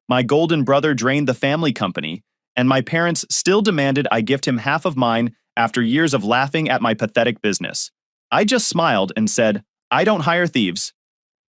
My golden brother drained the family company, and my parents still demanded I gift him half of mine after years of laughing at my pathetic business. I just smiled and said, I don't hire thieves.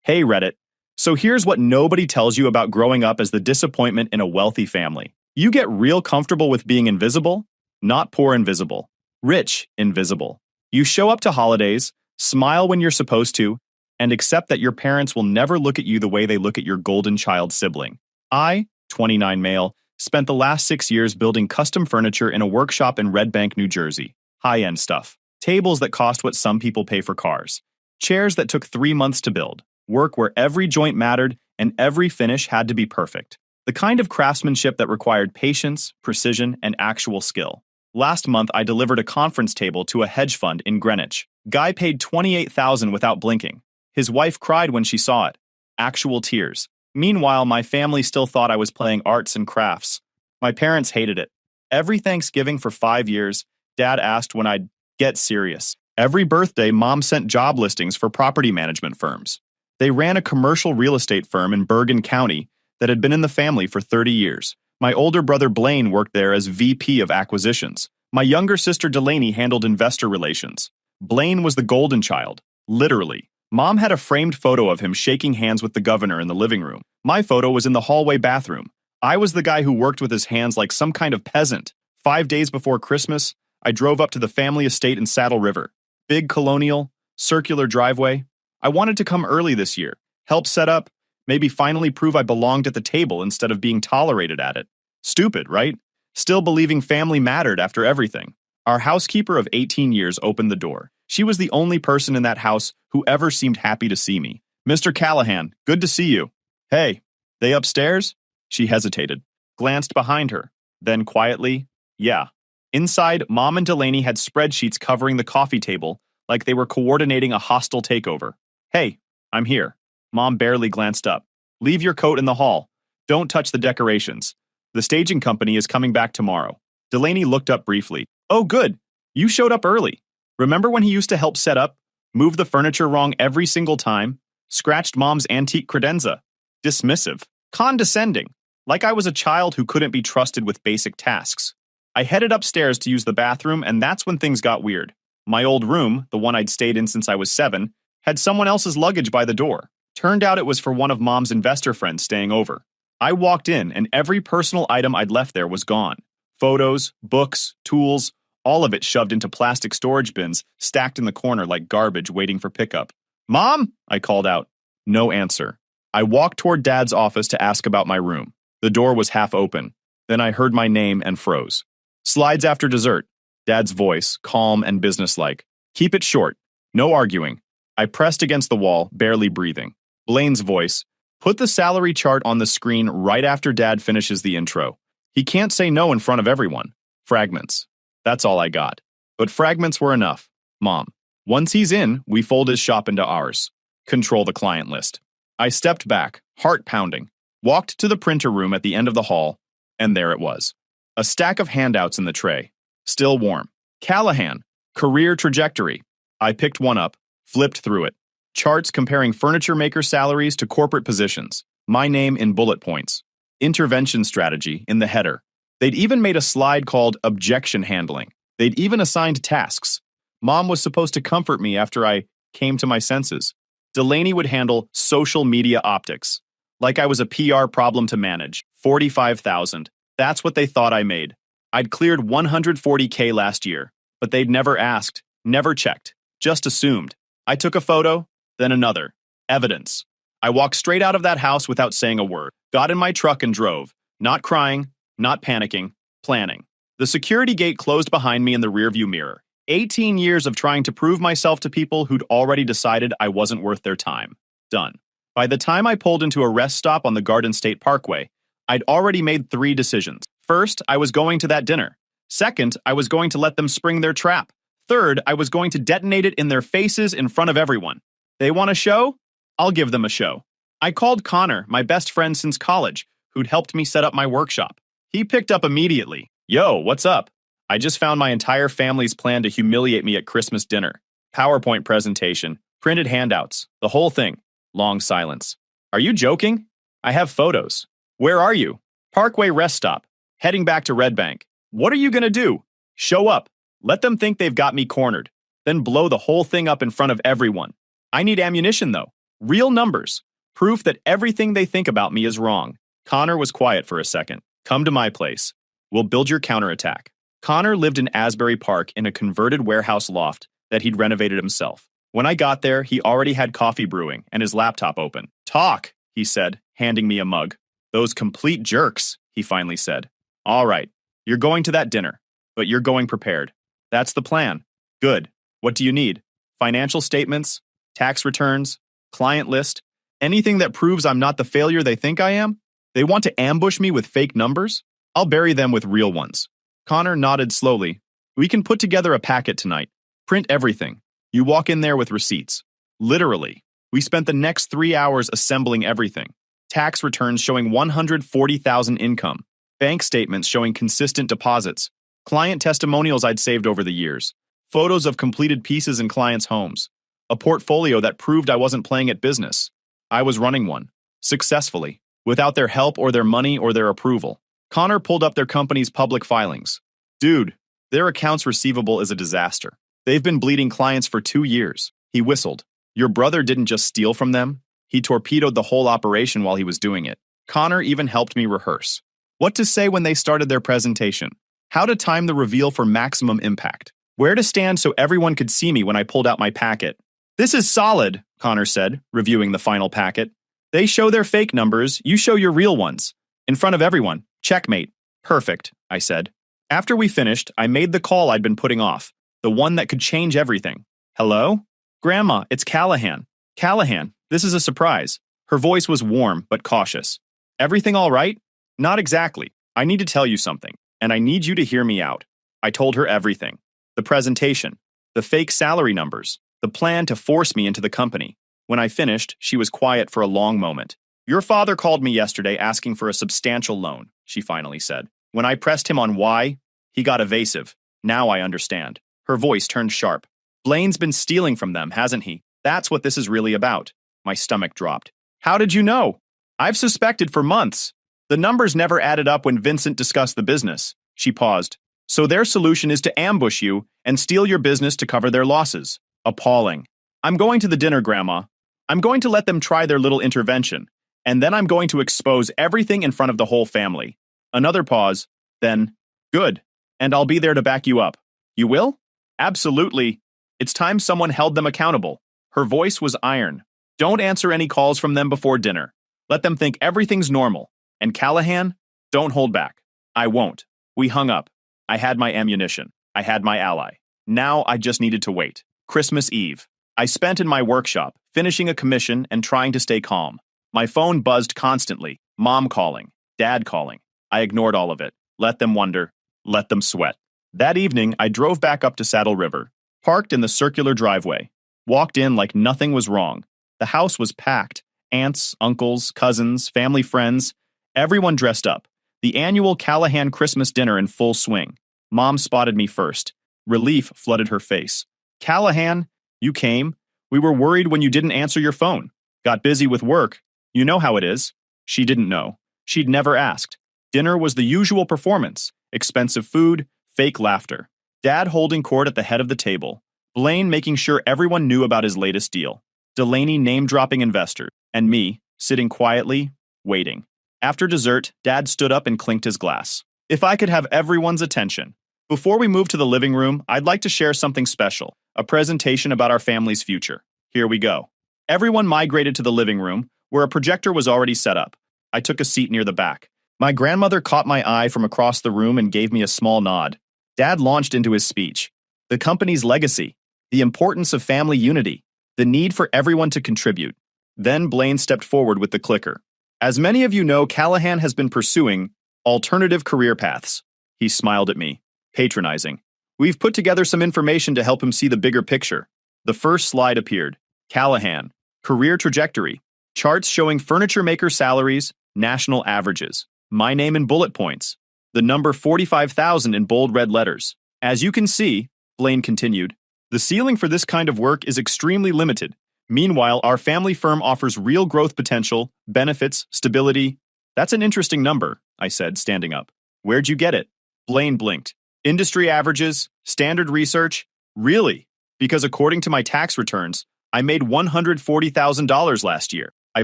Hey Reddit. So here's what nobody tells you about growing up as the disappointment in a wealthy family. You get real comfortable with being invisible, not poor invisible, rich invisible. You show up to holidays, smile when you're supposed to, and accept that your parents will never look at you the way they look at your golden child sibling. I, 29 male, spent the last 6 years building custom furniture in a workshop in Red Bank, New Jersey. High-end stuff. Tables that cost what some people pay for cars. Chairs that took 3 months to build. Work where every joint mattered and every finish had to be perfect. The kind of craftsmanship that required patience, precision, and actual skill. Last month, I delivered a conference table to a hedge fund in Greenwich. Guy paid $28,000 without blinking. His wife cried when she saw it. Actual tears. Meanwhile, my family still thought I was playing arts and crafts. My parents hated it. Every Thanksgiving for 5 years, Dad asked when I'd get serious. Every birthday, Mom sent job listings for property management firms. They ran a commercial real estate firm in Bergen County that had been in the family for 30 years. My older brother Blaine worked there as VP of acquisitions. My younger sister Delaney handled investor relations. Blaine was the golden child, literally. Mom had a framed photo of him shaking hands with the governor in the living room. My photo was in the hallway bathroom. I was the guy who worked with his hands like some kind of peasant. 5 days before Christmas, I drove up to the family estate in Saddle River. Big colonial, circular driveway. I wanted to come early this year, help set up, maybe finally prove I belonged at the table instead of being tolerated at it. Stupid, right? Still believing family mattered after everything. Our housekeeper of 18 years opened the door. She was the only person in that house who ever seemed happy to see me. Mr. Callahan, good to see you. Hey, they upstairs? She hesitated, glanced behind her, then quietly, yeah. Inside, Mom and Delaney had spreadsheets covering the coffee table like they were coordinating a hostile takeover. Hey, I'm here. Mom barely glanced up. Leave your coat in the hall. Don't touch the decorations. The staging company is coming back tomorrow. Delaney looked up briefly. Oh, good. You showed up early. Remember when he used to help set up, move the furniture wrong every single time, scratched Mom's antique credenza? Dismissive. Condescending. Like I was a child who couldn't be trusted with basic tasks. I headed upstairs to use the bathroom, and that's when things got weird. My old room, the one I'd stayed in since I was 7, had someone else's luggage by the door. Turned out it was for one of Mom's investor friends staying over. I walked in, and every personal item I'd left there was gone. Photos, books, tools, all of it shoved into plastic storage bins, stacked in the corner like garbage waiting for pickup. Mom? I called out. No answer. I walked toward Dad's office to ask about my room. The door was half open. Then I heard my name and froze. Slides after dessert. Dad's voice, calm and businesslike. Keep it short. No arguing. I pressed against the wall, barely breathing. Blaine's voice. Put the salary chart on the screen right after Dad finishes the intro. He can't say no in front of everyone. Fragments. That's all I got. But fragments were enough. Mom. Once he's in, we fold his shop into ours. Control the client list. I stepped back, heart pounding, walked to the printer room at the end of the hall, and there it was. A stack of handouts in the tray. Still warm. Callahan. Career trajectory. I picked one up, flipped through it. Charts comparing furniture maker salaries to corporate positions. My name in bullet points. Intervention strategy in the header. They'd even made a slide called objection handling. They'd even assigned tasks. Mom was supposed to comfort me after I came to my senses. Delaney would handle social media optics. Like I was a PR problem to manage. $45,000. That's what they thought I made. I'd cleared $140K last year, but they'd never asked, never checked, just assumed. I took a photo, then another. Evidence. I walked straight out of that house without saying a word. Got in my truck and drove. Not crying, not panicking, planning. The security gate closed behind me in the rearview mirror. 18 years of trying to prove myself to people who'd already decided I wasn't worth their time. Done. By the time I pulled into a rest stop on the Garden State Parkway, I'd already made 3 decisions. First, I was going to that dinner. Second, I was going to let them spring their trap. Third, I was going to detonate it in their faces in front of everyone. They want a show? I'll give them a show. I called Connor, my best friend since college, who'd helped me set up my workshop. He picked up immediately. Yo, what's up? I just found my entire family's plan to humiliate me at Christmas dinner. PowerPoint presentation, printed handouts, the whole thing. Long silence. Are you joking? I have photos. Where are you? Parkway rest stop. Heading back to Red Bank. What are you gonna do? Show up. Let them think they've got me cornered. Then blow the whole thing up in front of everyone. I need ammunition, though. Real numbers. Proof that everything they think about me is wrong. Connor was quiet for a second. Come to my place. We'll build your counterattack. Connor lived in Asbury Park in a converted warehouse loft that he'd renovated himself. When I got there, he already had coffee brewing and his laptop open. Talk, he said, handing me a mug. Those complete jerks, he finally said. All right, you're going to that dinner, but you're going prepared. That's the plan. Good. What do you need? Financial statements? Tax returns? Client list? Anything that proves I'm not the failure they think I am? They want to ambush me with fake numbers? I'll bury them with real ones. Connor nodded slowly. We can put together a packet tonight. Print everything. You walk in there with receipts. Literally. We spent the next 3 hours assembling everything. Tax returns showing $140,000 income. Bank statements showing consistent deposits. Client testimonials I'd saved over the years. Photos of completed pieces in clients' homes. A portfolio that proved I wasn't playing at business. I was running one. Successfully. Without their help or their money or their approval. Connor pulled up their company's public filings. Dude, their accounts receivable is a disaster. They've been bleeding clients for 2 years. He whistled. Your brother didn't just steal from them. He torpedoed the whole operation while he was doing it. Connor even helped me rehearse. What to say when they started their presentation. How to time the reveal for maximum impact. Where to stand so everyone could see me when I pulled out my packet. This is solid, Connor said, reviewing the final packet. They show their fake numbers, you show your real ones. In front of everyone. Checkmate. Perfect, I said. After we finished, I made the call I'd been putting off. The one that could change everything. Hello? Grandma, it's Callahan. Callahan, this is a surprise. Her voice was warm but cautious. Everything all right? Not exactly. I need to tell you something, and I need you to hear me out. I told her everything. The presentation, the fake salary numbers, the plan to force me into the company. When I finished, she was quiet for a long moment. Your father called me yesterday asking for a substantial loan, she finally said. When I pressed him on why, he got evasive. Now I understand. Her voice turned sharp. Blaine's been stealing from them, hasn't he? That's what this is really about. My stomach dropped. How did you know? I've suspected for months. The numbers never added up when Vincent discussed the business. She paused. So their solution is to ambush you and steal your business to cover their losses. Appalling. I'm going to the dinner, Grandma. I'm going to let them try their little intervention, and then I'm going to expose everything in front of the whole family. Another pause. Then, good. And I'll be there to back you up. You will? Absolutely. It's time someone held them accountable. Her voice was iron. Don't answer any calls from them before dinner. Let them think everything's normal. And Callahan, don't hold back. I won't. We hung up. I had my ammunition. I had my ally. Now I just needed to wait. Christmas Eve. I spent in my workshop, finishing a commission and trying to stay calm. My phone buzzed constantly. Mom calling. Dad calling. I ignored all of it. Let them wonder. Let them sweat. That evening, I drove back up to Saddle River, parked in the circular driveway, walked in like nothing was wrong. The house was packed. Aunts, uncles, cousins, family friends, everyone dressed up. The annual Callahan Christmas dinner in full swing. Mom spotted me first. Relief flooded her face. Callahan, you came. We were worried when you didn't answer your phone. Got busy with work. You know how it is. She didn't know. She'd never asked. Dinner was the usual performance. Expensive food, fake laughter. Dad holding court at the head of the table. Blaine making sure everyone knew about his latest deal. Delaney name-dropping investors. And me, sitting quietly, waiting. After dessert, Dad stood up and clinked his glass. If I could have everyone's attention. Before we move to the living room, I'd like to share something special. A presentation about our family's future. Here we go. Everyone migrated to the living room, where a projector was already set up. I took a seat near the back. My grandmother caught my eye from across the room and gave me a small nod. Dad launched into his speech. The company's legacy. The importance of family unity. The need for everyone to contribute. Then Blaine stepped forward with the clicker. As many of you know, Callahan has been pursuing alternative career paths. He smiled at me, patronizing. We've put together some information to help him see the bigger picture. The first slide appeared. Callahan, career trajectory, charts showing furniture maker salaries, national averages. My name in bullet points. The number 45,000 in bold red letters. As you can see, Blaine continued, the ceiling for this kind of work is extremely limited. Meanwhile, our family firm offers real growth potential, benefits, stability. That's an interesting number, I said, standing up. Where'd you get it? Blaine blinked. Industry averages, standard research? Really? Because according to my tax returns, I made $140,000 last year. I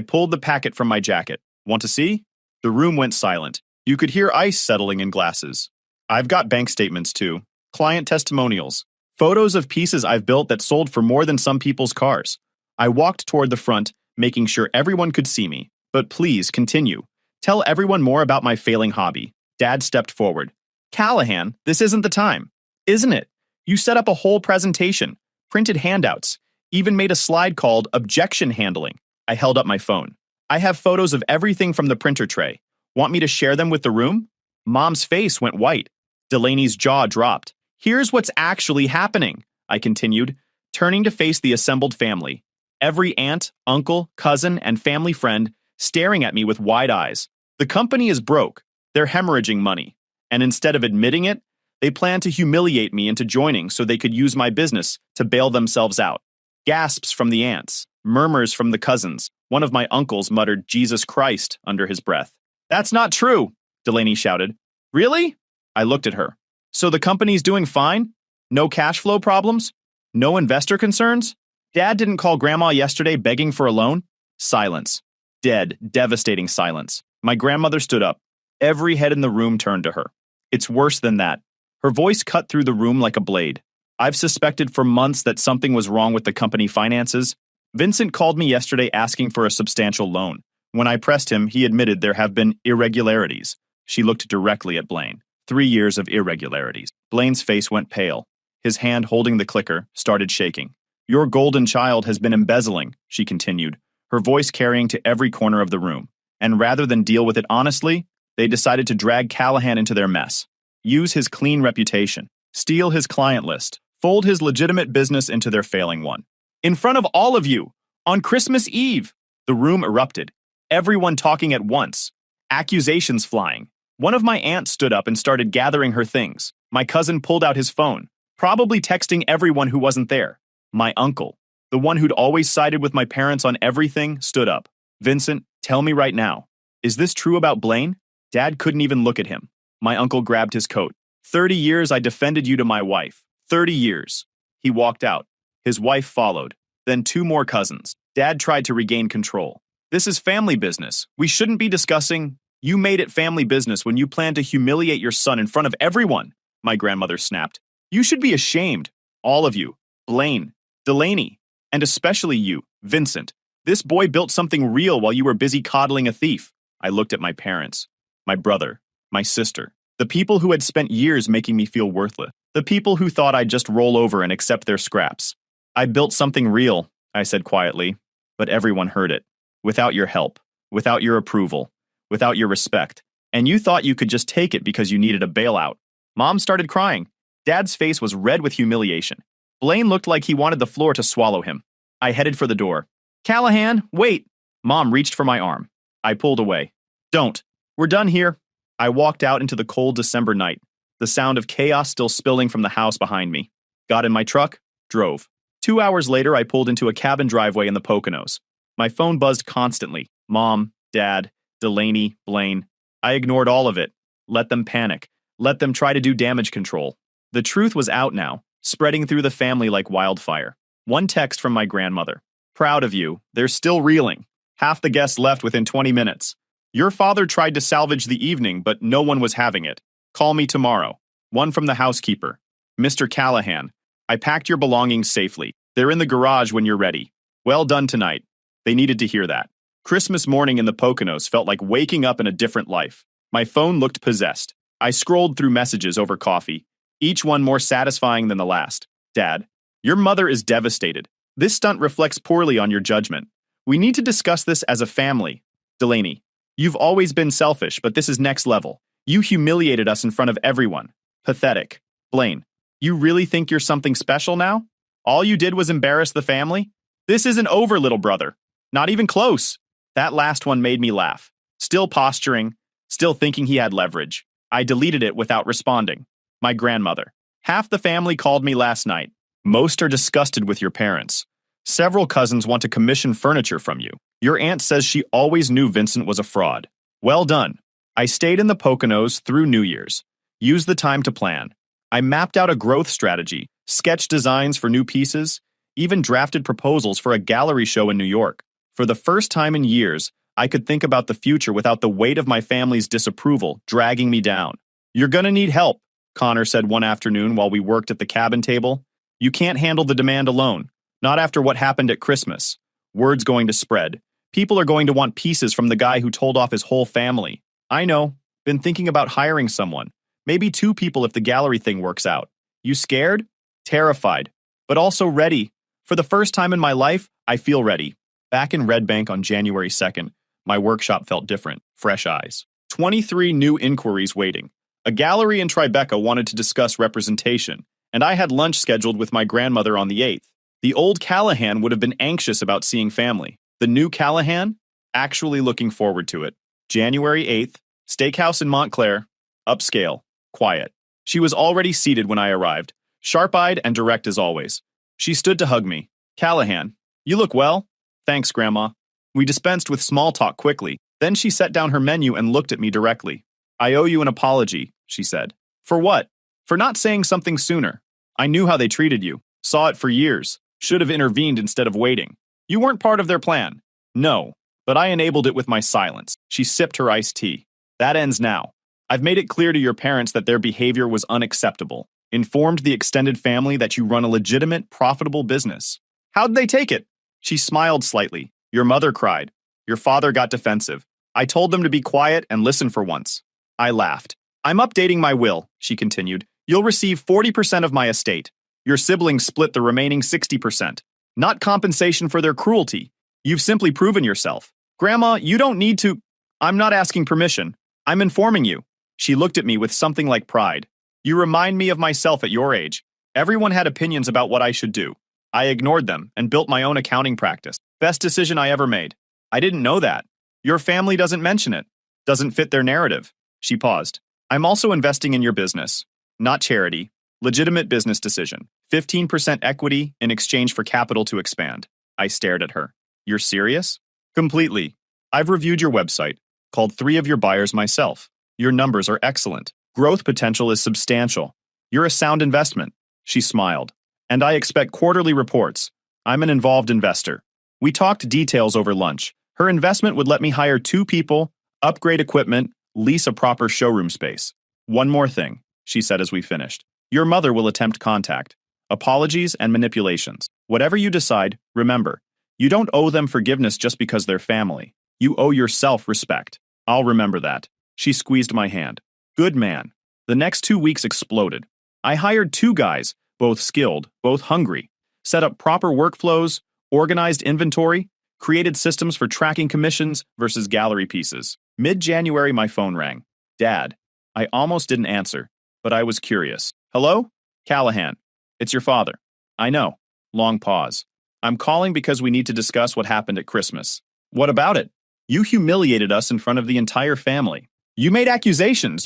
pulled the packet from my jacket. Want to see? The room went silent. You could hear ice settling in glasses. I've got bank statements too. Client testimonials. Photos of pieces I've built that sold for more than some people's cars. I walked toward the front, making sure everyone could see me. But please, continue. Tell everyone more about my failing hobby. Dad stepped forward. Callahan, this isn't the time. Isn't it? You set up a whole presentation, printed handouts, even made a slide called Objection Handling. I held up my phone. I have photos of everything from the printer tray. Want me to share them with the room? Mom's face went white. Delaney's jaw dropped. Here's what's actually happening, I continued, turning to face the assembled family. Every aunt, uncle, cousin, and family friend staring at me with wide eyes. The company is broke. They're hemorrhaging money. And instead of admitting it, they plan to humiliate me into joining so they could use my business to bail themselves out. Gasps from the aunts, murmurs from the cousins. One of my uncles muttered Jesus Christ under his breath. That's not true, Delaney shouted. Really? I looked at her. So the company's doing fine? No cash flow problems? No investor concerns? Dad didn't call Grandma yesterday begging for a loan? Silence. Dead, devastating silence. My grandmother stood up. Every head in the room turned to her. It's worse than that. Her voice cut through the room like a blade. I've suspected for months that something was wrong with the company finances. Vincent called me yesterday asking for a substantial loan. When I pressed him, he admitted there have been irregularities. She looked directly at Blaine. 3 years of irregularities. Blaine's face went pale. His hand holding the clicker started shaking. Your golden child has been embezzling, she continued, her voice carrying to every corner of the room. And rather than deal with it honestly, they decided to drag Callahan into their mess. Use his clean reputation. Steal his client list. Fold his legitimate business into their failing one. In front of all of you, on Christmas Eve, the room erupted. Everyone talking at once. Accusations flying. One of my aunts stood up and started gathering her things. My cousin pulled out his phone, probably texting everyone who wasn't there. My uncle, the one who'd always sided with my parents on everything, stood up. Vincent, tell me right now. Is this true about Blaine? Dad couldn't even look at him. My uncle grabbed his coat. 30 years I defended you to my wife. 30 years. He walked out. His wife followed. Then 2 more cousins. Dad tried to regain control. This is family business. We shouldn't be discussing. You made it family business when you planned to humiliate your son in front of everyone, my grandmother snapped. You should be ashamed. All of you. Blaine, Delaney, and especially you, Vincent. This boy built something real while you were busy coddling a thief. I looked at my parents, my brother, my sister, the people who had spent years making me feel worthless, the people who thought I'd just roll over and accept their scraps. I built something real, I said quietly, but everyone heard it. Without your help, without your approval, without your respect, and you thought you could just take it because you needed a bailout. Mom started crying. Dad's face was red with humiliation. Blaine looked like he wanted the floor to swallow him. I headed for the door. Callahan, wait! Mom reached for my arm. I pulled away. Don't. We're done here. I walked out into the cold December night, the sound of chaos still spilling from the house behind me. Got in my truck, drove. 2 hours later, I pulled into a cabin driveway in the Poconos. My phone buzzed constantly. Mom, Dad, Delaney, Blaine. I ignored all of it. Let them panic. Let them try to do damage control. The truth was out now, spreading through the family like wildfire. One text from my grandmother. Proud of you. They're still reeling. Half the guests left within 20 minutes. Your father tried to salvage the evening, but no one was having it. Call me tomorrow. One from the housekeeper. Mr. Callahan, I packed your belongings safely. They're in the garage when you're ready. Well done tonight. They needed to hear that. Christmas morning in the Poconos felt like waking up in a different life. My phone looked possessed. I scrolled through messages over coffee, each one more satisfying than the last. Dad, your mother is devastated. This stunt reflects poorly on your judgment. We need to discuss this as a family. Delaney, you've always been selfish, but this is next level. You humiliated us in front of everyone. Pathetic. Blaine, you really think you're something special now? All you did was embarrass the family? This isn't over, little brother. Not even close. That last one made me laugh. Still posturing, still thinking he had leverage. I deleted it without responding. My grandmother. Half the family called me last night. Most are disgusted with your parents. Several cousins want to commission furniture from you. Your aunt says she always knew Vincent was a fraud. Well done. I stayed in the Poconos through New Year's. Used the time to plan. I mapped out a growth strategy, sketched designs for new pieces, even drafted proposals for a gallery show in New York. For the first time in years, I could think about the future without the weight of my family's disapproval dragging me down. You're gonna need help, Connor said one afternoon while we worked at the cabin table. You can't handle the demand alone, not after what happened at Christmas. Word's going to spread. People are going to want pieces from the guy who told off his whole family. I know. Been thinking about hiring someone. Maybe 2 people if the gallery thing works out. You scared? Terrified. But also ready. For the first time in my life, I feel ready. Back in Red Bank on January 2nd, my workshop felt different. Fresh eyes. 23 new inquiries waiting. A gallery in Tribeca wanted to discuss representation, and I had lunch scheduled with my grandmother on the 8th. The old Callahan would have been anxious about seeing family. The new Callahan? Actually looking forward to it. January 8th, steakhouse in Montclair, upscale, quiet. She was already seated when I arrived, sharp-eyed and direct as always. She stood to hug me. Callahan, you look well? Thanks, Grandma. We dispensed with small talk quickly. Then she set down her menu and looked at me directly. I owe you an apology, she said. For what? For not saying something sooner. I knew how they treated you. Saw it for years. Should have intervened instead of waiting. You weren't part of their plan. No, but I enabled it with my silence. She sipped her iced tea. That ends now. I've made it clear to your parents that their behavior was unacceptable. Informed the extended family that you run a legitimate, profitable business. How'd they take it? She smiled slightly. Your mother cried. Your father got defensive. I told them to be quiet and listen for once. I laughed. I'm updating my will, she continued. You'll receive 40% of my estate. Your siblings split the remaining 60%. Not compensation for their cruelty. You've simply proven yourself. Grandma, you don't need to. I'm not asking permission. I'm informing you. She looked at me with something like pride. You remind me of myself at your age. Everyone had opinions about what I should do. I ignored them and built my own accounting practice. Best decision I ever made. I didn't know that. Your family doesn't mention it. Doesn't fit their narrative. She paused. I'm also investing in your business. Not charity. Legitimate business decision. 15% equity in exchange for capital to expand. I stared at her. You're serious? Completely. I've reviewed your website. Called 3 of your buyers myself. Your numbers are excellent. Growth potential is substantial. You're a sound investment. She smiled. And I expect quarterly reports. I'm an involved investor. We talked details over lunch. Her investment would let me hire 2 people, upgrade equipment, lease a proper showroom space. One more thing, she said as we finished. Your mother will attempt contact. Apologies and manipulations. Whatever you decide, remember, you don't owe them forgiveness just because they're family. You owe yourself respect. I'll remember that. She squeezed my hand. Good man. The next 2 weeks exploded. I hired 2 guys, both skilled, both hungry, set up proper workflows, organized inventory, created systems for tracking commissions versus gallery pieces. Mid-January, my phone rang. Dad. I almost didn't answer, but I was curious. Hello? Callahan. It's your father. I know. Long pause. I'm calling because we need to discuss what happened at Christmas. What about it? You humiliated us in front of the entire family. You made accusations.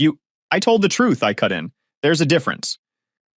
I told the truth, I cut in. There's a difference.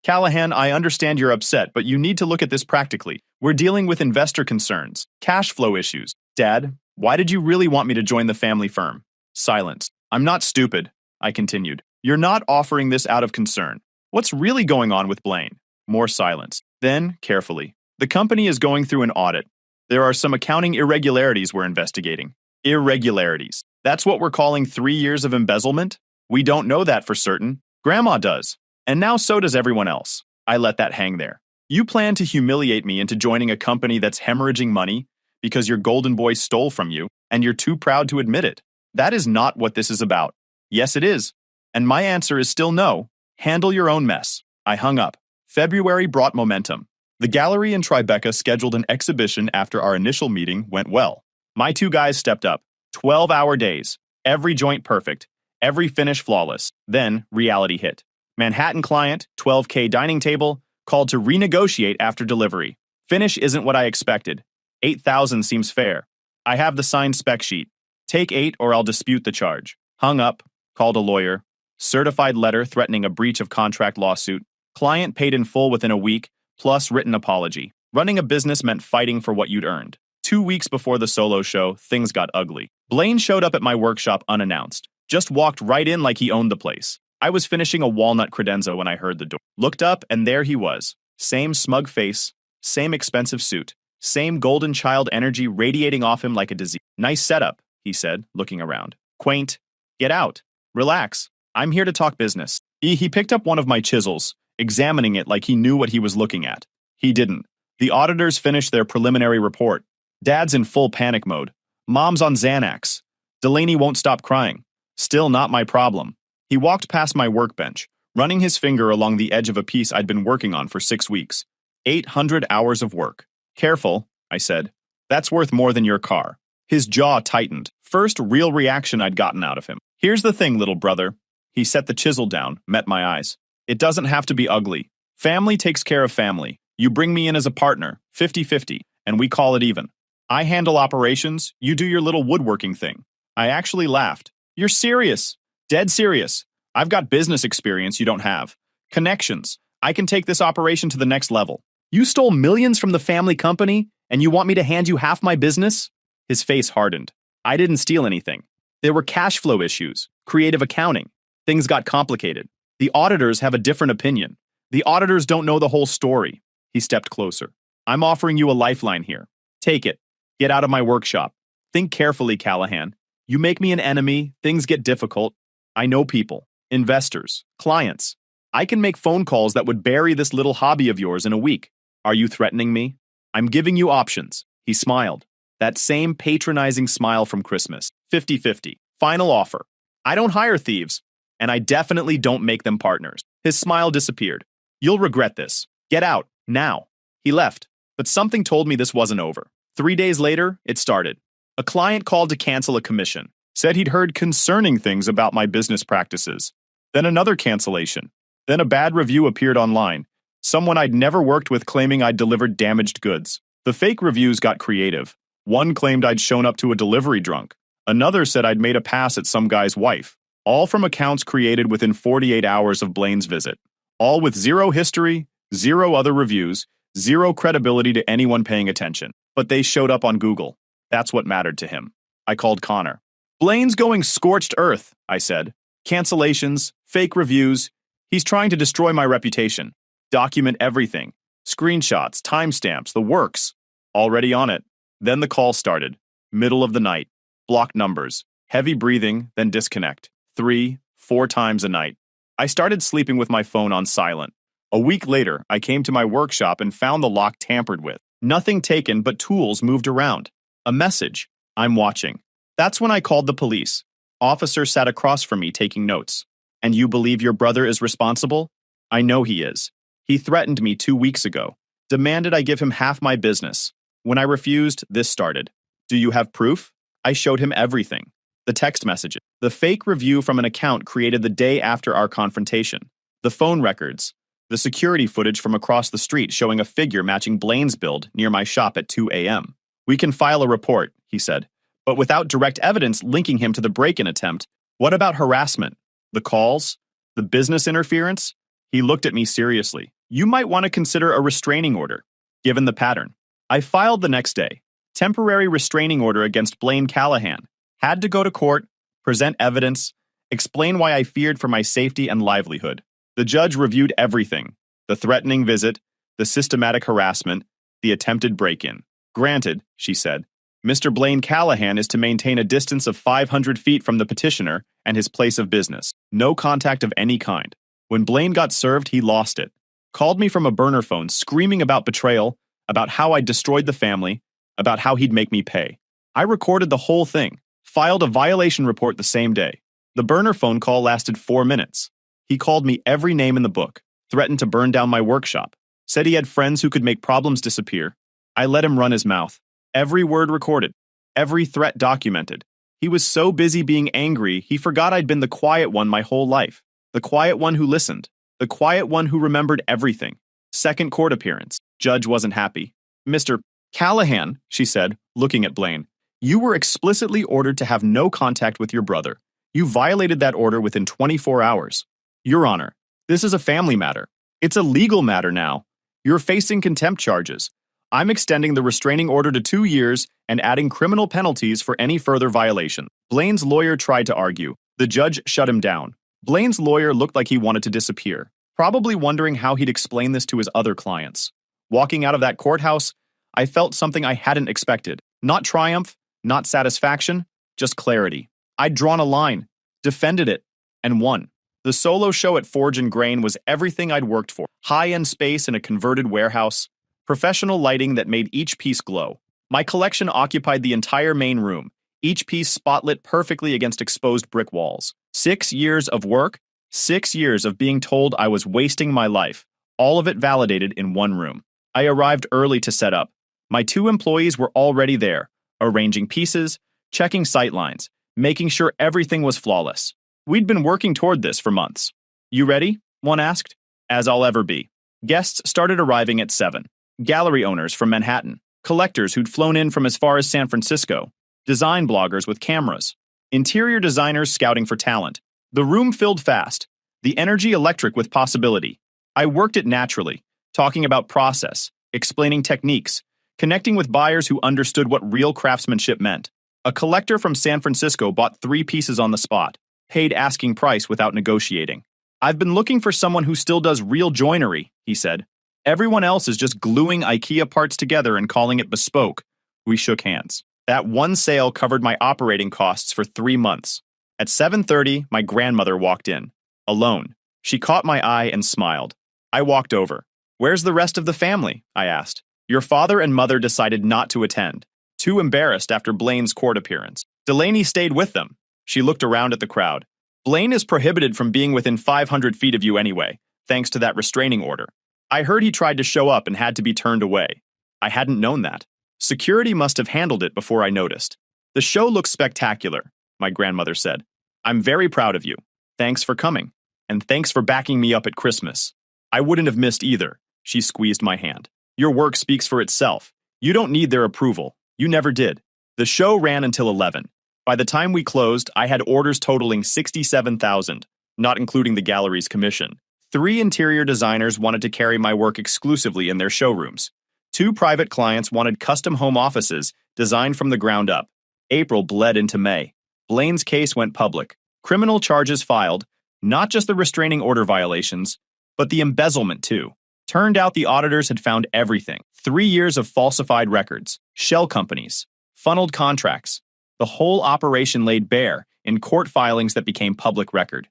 Callahan, I understand you're upset, but you need to look at this practically. We're dealing with investor concerns, cash flow issues. Dad, why did you really want me to join the family firm? Silence. I'm not stupid, I continued. You're not offering this out of concern. What's really going on with Blaine? More silence. Then, carefully. The company is going through an audit. There are some accounting irregularities we're investigating. Irregularities. That's what we're calling 3 years of embezzlement? We don't know that for certain. Grandma does. And now so does everyone else. I let that hang there. You plan to humiliate me into joining a company that's hemorrhaging money because your golden boy stole from you, and you're too proud to admit it. That is not what this is about. Yes, it is. And my answer is still no. Handle your own mess. I hung up. February brought momentum. The gallery in Tribeca scheduled an exhibition after our initial meeting went well. My 2 guys stepped up. 12-hour days. Every joint perfect. Every finish flawless. Then, reality hit. Manhattan client, 12K dining table, called to renegotiate after delivery. Finish isn't what I expected. 8,000 seems fair. I have the signed spec sheet. Take 8 or I'll dispute the charge. Hung up. Called a lawyer. Certified letter threatening a breach of contract lawsuit. Client paid in full within a week, plus written apology. Running a business meant fighting for what you'd earned. 2 weeks before the solo show, things got ugly. Blaine showed up at my workshop unannounced, just walked right in like he owned the place. I was finishing a walnut credenza when I heard the door. Looked up, and there he was. Same smug face, same expensive suit, same golden child energy radiating off him like a disease. Nice setup, he said, looking around. Quaint. Get out. Relax. I'm here to talk business. He picked up one of my chisels, examining it like he knew what he was looking at. He didn't. The auditors finished their preliminary report. Dad's in full panic mode. Mom's on Xanax. Delaney won't stop crying. Still not my problem. He walked past my workbench, running his finger along the edge of a piece I'd been working on for 6 weeks. 800 hours of work. Careful, I said. That's worth more than your car. His jaw tightened. First real reaction I'd gotten out of him. Here's the thing, little brother. He set the chisel down, met my eyes. It doesn't have to be ugly. Family takes care of family. You bring me in as a partner, 50-50, and we call it even. I handle operations, you do your little woodworking thing. I actually laughed. You're serious. Dead serious. I've got business experience you don't have. Connections. I can take this operation to the next level. You stole millions from the family company, and you want me to hand you half my business? His face hardened. I didn't steal anything. There were cash flow issues, creative accounting. Things got complicated. The auditors have a different opinion. The auditors don't know the whole story. He stepped closer. I'm offering you a lifeline here. Take it. Get out of my workshop. Think carefully, Callahan. You make me an enemy, things get difficult. I know people, investors, clients. I can make phone calls that would bury this little hobby of yours in a week. Are you threatening me? I'm giving you options. He smiled. That same patronizing smile from Christmas. 50-50. Final offer. I don't hire thieves, and I definitely don't make them partners. His smile disappeared. You'll regret this. Get out, now. He left, but something told me this wasn't over. 3 days later, it started. A client called to cancel a commission, said he'd heard concerning things about my business practices. Then another cancellation. Then a bad review appeared online. Someone I'd never worked with claiming I'd delivered damaged goods. The fake reviews got creative. One claimed I'd shown up to a delivery drunk. Another said I'd made a pass at some guy's wife. All from accounts created within 48 hours of Blaine's visit. All with zero history, zero other reviews, zero credibility to anyone paying attention. But they showed up on Google. That's what mattered to him. I called Connor. Blaine's going scorched earth, I said. Cancellations, fake reviews. He's trying to destroy my reputation. Document everything. Screenshots, timestamps, the works. Already on it. Then the call started. Middle of the night. Blocked numbers. Heavy breathing, then disconnect. 3, 4 times a night. I started sleeping with my phone on silent. A week later, I came to my workshop and found the lock tampered with. Nothing taken but tools moved around. A message. I'm watching. That's when I called the police. Officer sat across from me taking notes. And you believe your brother is responsible? I know he is. He threatened me 2 weeks ago. Demanded I give him half my business. When I refused, this started. Do you have proof? I showed him everything. The text messages. The fake review from an account created the day after our confrontation. The phone records. The security footage from across the street showing a figure matching Blaine's build near my shop at 2 a.m. We can file a report, he said, but without direct evidence linking him to the break-in attempt. What about harassment? The calls? The business interference? He looked at me seriously. You might want to consider a restraining order, given the pattern. I filed the next day. Temporary restraining order against Blaine Callahan. Had to go to court, present evidence, explain why I feared for my safety and livelihood. The judge reviewed everything. The threatening visit, the systematic harassment, the attempted break-in. Granted, she said, Mr. Blaine Callahan is to maintain a distance of 500 feet from the petitioner and his place of business. No contact of any kind. When Blaine got served, he lost it. Called me from a burner phone, screaming about betrayal, about how I'd destroyed the family, about how he'd make me pay. I recorded the whole thing, filed a violation report the same day. The burner phone call lasted 4 minutes. He called me every name in the book, threatened to burn down my workshop, said he had friends who could make problems disappear. I let him run his mouth. Every word recorded, every threat documented. He was so busy being angry, he forgot I'd been the quiet one my whole life. The quiet one who listened. The quiet one who remembered everything. Second court appearance. Judge wasn't happy. Mr. Callahan, she said, looking at Blaine, you were explicitly ordered to have no contact with your brother. You violated that order within 24 hours. Your Honor, this is a family matter. It's a legal matter now. You're facing contempt charges. I'm extending the restraining order to 2 years and adding criminal penalties for any further violation. Blaine's lawyer tried to argue. The judge shut him down. Blaine's lawyer looked like he wanted to disappear, probably wondering how he'd explain this to his other clients. Walking out of that courthouse, I felt something I hadn't expected. Not triumph, not satisfaction, just clarity. I'd drawn a line, defended it, and won. The solo show at Forge and Grain was everything I'd worked for. High-end space in a converted warehouse, professional lighting that made each piece glow. My collection occupied the entire main room, each piece spotlit perfectly against exposed brick walls. 6 years of work, 6 years of being told I was wasting my life, all of it validated in one room. I arrived early to set up. My 2 employees were already there, arranging pieces, checking sightlines, making sure everything was flawless. We'd been working toward this for months. You ready? One asked. As I'll ever be. Guests started arriving at 7. Gallery owners from Manhattan, collectors who'd flown in from as far as San Francisco, design bloggers with cameras, interior designers scouting for talent. The room filled fast, the energy electric with possibility. I worked it naturally, talking about process, explaining techniques, connecting with buyers who understood what real craftsmanship meant. A collector from San Francisco bought 3 pieces on the spot, paid asking price without negotiating. I've been looking for someone who still does real joinery, he said. Everyone else is just gluing IKEA parts together and calling it bespoke. We shook hands. That one sale covered my operating costs for 3 months. At 7:30, my grandmother walked in. Alone. She caught my eye and smiled. I walked over. Where's the rest of the family? I asked. Your father and mother decided not to attend, too embarrassed after Blaine's court appearance. Delaney stayed with them. She looked around at the crowd. Blaine is prohibited from being within 500 feet of you anyway, thanks to that restraining order. I heard he tried to show up and had to be turned away. I hadn't known that. Security must have handled it before I noticed. The show looks spectacular, my grandmother said. I'm very proud of you. Thanks for coming. And thanks for backing me up at Christmas. I wouldn't have missed either. She squeezed my hand. Your work speaks for itself. You don't need their approval. You never did. The show ran until 11. By the time we closed, I had orders totaling 67,000, not including the gallery's commission. 3 interior designers wanted to carry my work exclusively in their showrooms. 2 private clients wanted custom home offices designed from the ground up. April bled into May. Blaine's case went public. Criminal charges filed, not just the restraining order violations, but the embezzlement too. Turned out the auditors had found everything. 3 years of falsified records, shell companies, funneled contracts. The whole operation laid bare in court filings that became public record.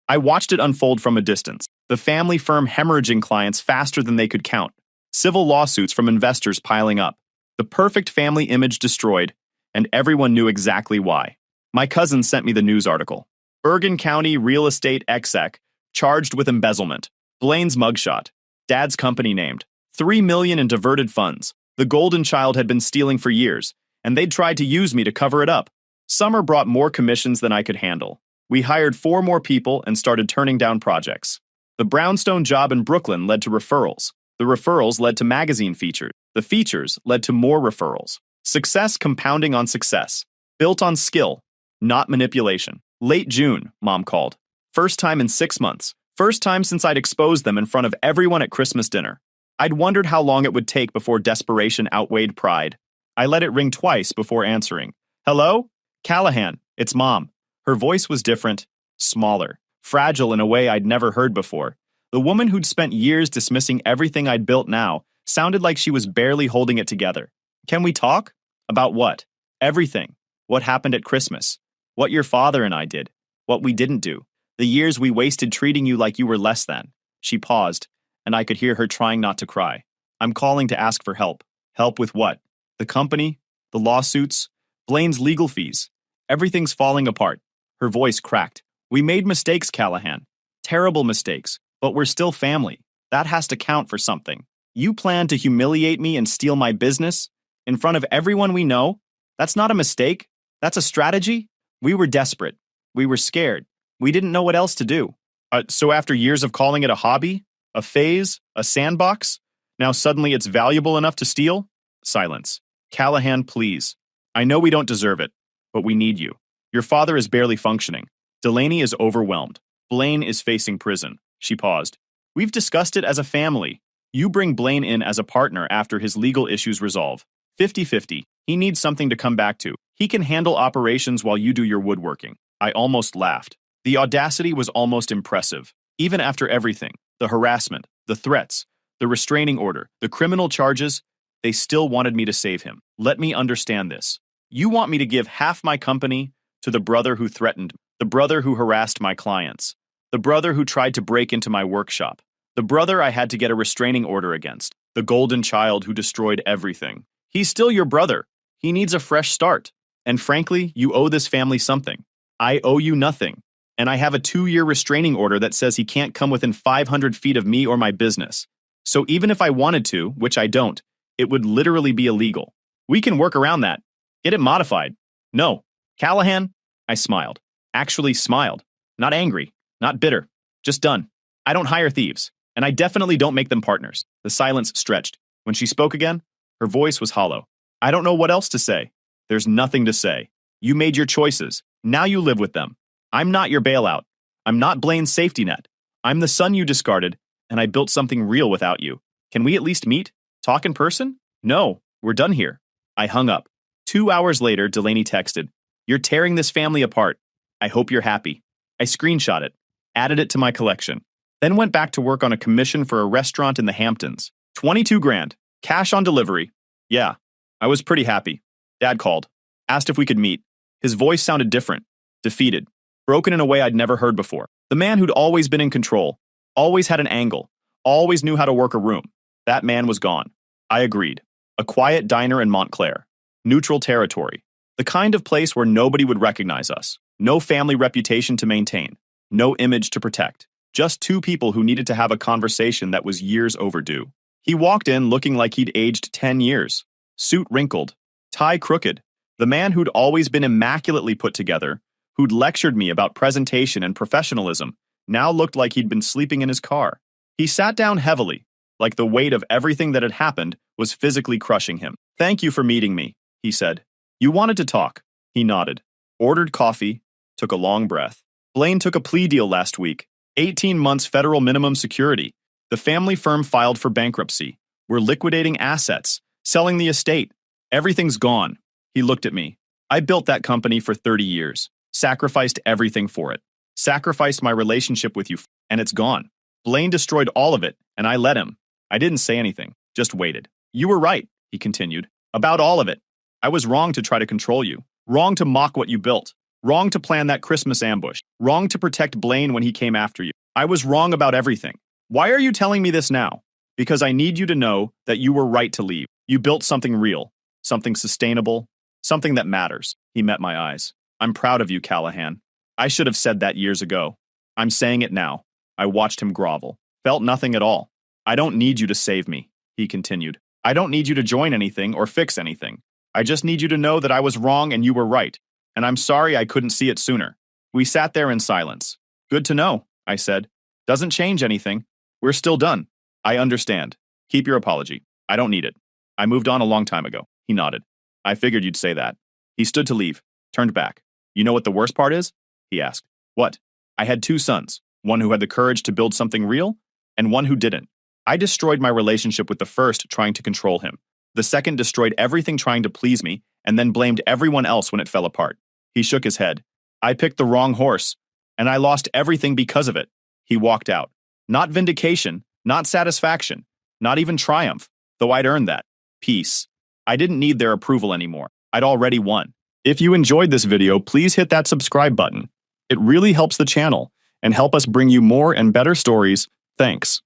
I watched it unfold from a distance. The family firm hemorrhaging clients faster than they could count. Civil lawsuits from investors piling up. The perfect family image destroyed, and everyone knew exactly why. My cousin sent me the news article. Bergen County real estate exec charged with embezzlement. Blaine's mugshot. Dad's company named. $3 million in diverted funds. The golden child had been stealing for years, and they'd tried to use me to cover it up. Summer brought more commissions than I could handle. We hired 4 more people and started turning down projects. The brownstone job in Brooklyn led to referrals. The referrals led to magazine features. The features led to more referrals. Success compounding on success. Built on skill, not manipulation. Late June, Mom called. First time in 6 months. First time since I'd exposed them in front of everyone at Christmas dinner. I'd wondered how long it would take before desperation outweighed pride. I let it ring twice before answering. Hello? Callahan, it's Mom. Her voice was different, smaller, fragile in a way I'd never heard before. The woman who'd spent years dismissing everything I'd built now sounded like she was barely holding it together. Can we talk? About what? Everything. What happened at Christmas? What your father and I did? What we didn't do? The years we wasted treating you like you were less than. She paused, and I could hear her trying not to cry. I'm calling to ask for help. Help with what? The company? The lawsuits? Blaine's legal fees? Everything's falling apart. Her voice cracked. We made mistakes, Callahan. Terrible mistakes, but we're still family. That has to count for something. You plan to humiliate me and steal my business? In front of everyone we know? That's not a mistake. That's a strategy? We were desperate. We were scared. We didn't know what else to do. So after years of calling it a hobby, a phase, a sandbox, now suddenly it's valuable enough to steal? Silence. Callahan, please. I know we don't deserve it, but we need you. Your father is barely functioning. Delaney is overwhelmed. Blaine is facing prison. She paused. We've discussed it as a family. You bring Blaine in as a partner after his legal issues resolve. 50-50. He needs something to come back to. He can handle operations while you do your woodworking. I almost laughed. The audacity was almost impressive. Even after everything, the harassment, the threats, the restraining order, the criminal charges, they still wanted me to save him. Let me understand this. You want me to give half my company to the brother who threatened me, the brother who harassed my clients, the brother who tried to break into my workshop, the brother I had to get a restraining order against, the golden child who destroyed everything. He's still your brother. He needs a fresh start. And frankly, you owe this family something. I owe you nothing. And I have a 2-year restraining order that says he can't come within 500 feet of me or my business. So even if I wanted to, which I don't, it would literally be illegal. We can work around that. Get it modified. No. Callahan? I smiled. Actually smiled. Not angry. Not bitter. Just done. I don't hire thieves. And I definitely don't make them partners. The silence stretched. When she spoke again, her voice was hollow. I don't know what else to say. There's nothing to say. You made your choices. Now you live with them. I'm not your bailout. I'm not Blaine's safety net. I'm the son you discarded, and I built something real without you. Can we at least meet? Talk in person? No, we're done here. I hung up. 2 hours later, Delaney texted, "You're tearing this family apart. I hope you're happy." I screenshot it, added it to my collection, then went back to work on a commission for a restaurant in the Hamptons. 22 grand. Cash on delivery. Yeah, I was pretty happy. Dad called, asked if we could meet. His voice sounded different, defeated, broken in a way I'd never heard before. The man who'd always been in control, always had an angle, always knew how to work a room. That man was gone. I agreed. A quiet diner in Montclair. Neutral territory. The kind of place where nobody would recognize us. No family reputation to maintain. No image to protect. Just two people who needed to have a conversation that was years overdue. He walked in looking like he'd aged 10 years. Suit wrinkled. Tie crooked. The man who'd always been immaculately put together, who'd lectured me about presentation and professionalism, now looked like he'd been sleeping in his car. He sat down heavily, like the weight of everything that had happened was physically crushing him. "Thank you for meeting me," he said. "You wanted to talk." He nodded, ordered coffee, took a long breath. "Blaine took a plea deal last week. 18 months federal minimum security. The family firm filed for bankruptcy. We're liquidating assets, selling the estate. Everything's gone." He looked at me. "I built that company for 30 years. Sacrificed everything for it. Sacrificed my relationship with you, and it's gone. Blaine destroyed all of it, and I let him." I didn't say anything, just waited. "You were right," he continued, "about all of it. I was wrong to try to control you. Wrong to mock what you built. Wrong to plan that Christmas ambush. Wrong to protect Blaine when he came after you. I was wrong about everything. Why are you telling me this now? Because I need you to know that you were right to leave. You built something real, something sustainable, something that matters." He met my eyes. "I'm proud of you, Callahan. I should have said that years ago. I'm saying it now." I watched him grovel. Felt nothing at all. "I don't need you to save me," he continued. "I don't need you to join anything or fix anything. I just need you to know that I was wrong and you were right. And I'm sorry I couldn't see it sooner." We sat there in silence. "Good to know," I said. "Doesn't change anything. We're still done." "I understand. Keep your apology. I don't need it. I moved on a long time ago." He nodded. "I figured you'd say that." He stood to leave, turned back. "You know what the worst part is?" he asked. "What?" "I had 2 sons, one who had the courage to build something real, and one who didn't. I destroyed my relationship with the first trying to control him. The second destroyed everything trying to please me, and then blamed everyone else when it fell apart." He shook his head. "I picked the wrong horse, and I lost everything because of it." He walked out. Not vindication, not satisfaction, not even triumph, though I'd earned that. Peace. I didn't need their approval anymore. I'd already won. If you enjoyed this video, please hit that subscribe button. It really helps the channel and help us bring you more and better stories. Thanks.